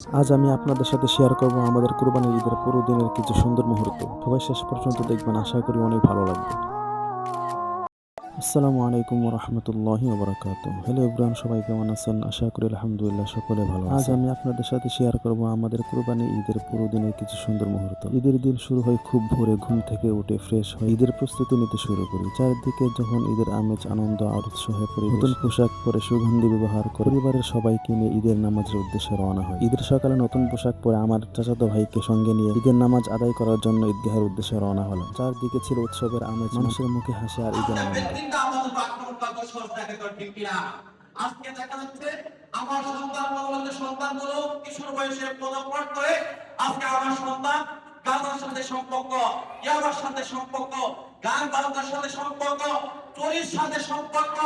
আজ আমি আপনাদের সাথে শেয়ার করব আমাদের কুরবানির ঈদের পুরো দিনের কিছু সুন্দর মুহূর্ত। সবাই শেষ পর্যন্ত দেখবেন, আশা করি অনেক ভালো লাগবে। আসসালামু আলাইকুম ওয়া রাহমাতুল্লাহি ওয়া বারাকাতুহু। হ্যালো এভরিওয়ান, সবাই কেমন আছেন? আশা করি আলহামদুলিল্লাহ সকলে ভালো আছেন। আজ আমি আপনাদের সাথে শেয়ার করব আমাদের কুরবানি ঈদের পুরো দিনের কিছু সুন্দর মুহূর্ত। ঈদের দিন শুরু হয় খুব ভোরে, ঘুম থেকে উঠে ফ্রেশ হয়ে ঈদের প্রস্তুতি নিতে শুরু করি। চারিদিকে যখন ঈদের আমেজ, আনন্দ আর উৎসাহে পরিবেশ। নতুন পোশাক পরে সুগন্ধি ব্যবহার করে পরিবারের সবাইকে নিয়ে ঈদের নামাজের উদ্দেশ্যে রওনা হয়। ঈদের সকালে নতুন পোশাক পরে আমার চাচাতো ভাইকে সঙ্গে নিয়ে ঈদের নামাজ আদায় করার জন্য ঈদগাহের উদ্দেশ্যে রওনা হলাম। চারদিকে ছিল উৎসবের আমেজ, মানুষের মুখে হাসি আর ঈদের আনন্দ। আজকে দেখা যাচ্ছে আমার সন্তানগুলো কিশোর বয়সে পদার্পণ করে। আজকে আমার সন্তান গাঁজার সাথে সম্পর্ক, ইয়াবার সাথে সম্পর্ক, গান বাজনার সাথে সম্পর্ক, চুরির সাথে সম্পর্ক।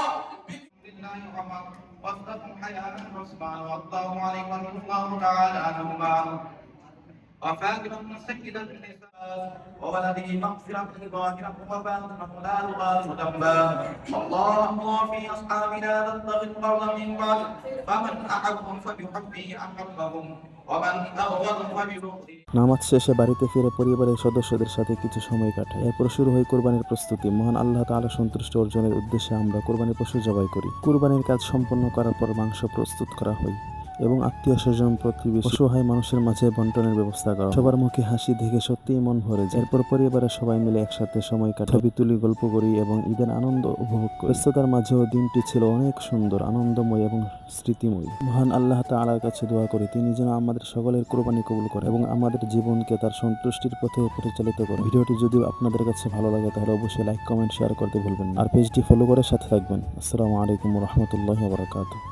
وفاطمة سيدة النساء وولده مغفرة ظاهرة وباطنة لا تغادر ذنبا. اللهم في أصحابنا تبتغي القول من بعد فمن أحبهم فبحبه أحبهم ومن أبغضهم فببغضه. নামাজ শেষে বাড়িতে ফিরে পরিবারের সদস্যদের সাথে কিছু সময় কাটায়। এরপর শুরু হয় কুরবানির প্রস্তুতি। মহান আল্লাহ তাআলা সন্তুষ্ট অর্জনের উদ্দেশ্যে আমরা কুরবানি পশু জবাই করি। কুরবানির কাজ সম্পন্ন করার পর মাংস প্রস্তুত করা হয় এবং আত্মীয় স্বজন, প্রতিবেশী, অসহায় মানুষের মাঝে বন্টনের ব্যবস্থা করা। সবার মুখে হাসি দেখে সত্যিই মন ভরে যায়। এরপর পরিবারের সবাই মিলে একসাথে সময় কাটাই, ছবি তুলি, গল্প করি এবং ঈদের আনন্দ উপভোগ করি। ব্যস্ততার মাঝেও দিনটি ছিল অনেক সুন্দর, আনন্দময় এবং স্মৃতিময়। মহান আল্লাহ তাআলার কাছে দোয়া করি, তিনি যেন আমাদের সকলের কুরবানি কবুল করেন এবং আমাদের জীবনকে তার সন্তুষ্টির পথে পরিচালিত করেন। ভিডিওটি যদি আপনাদের কাছে ভালো লাগে তাহলে অবশ্যই লাইক, কমেন্ট, শেয়ার করতে ভুলবেন না। আর পেজটি ফলো করে সাথে থাকবেন। আসসালামু আলাইকুম ওয়া রাহমাতুল্লাহি ওয়া বারাকাতুহু।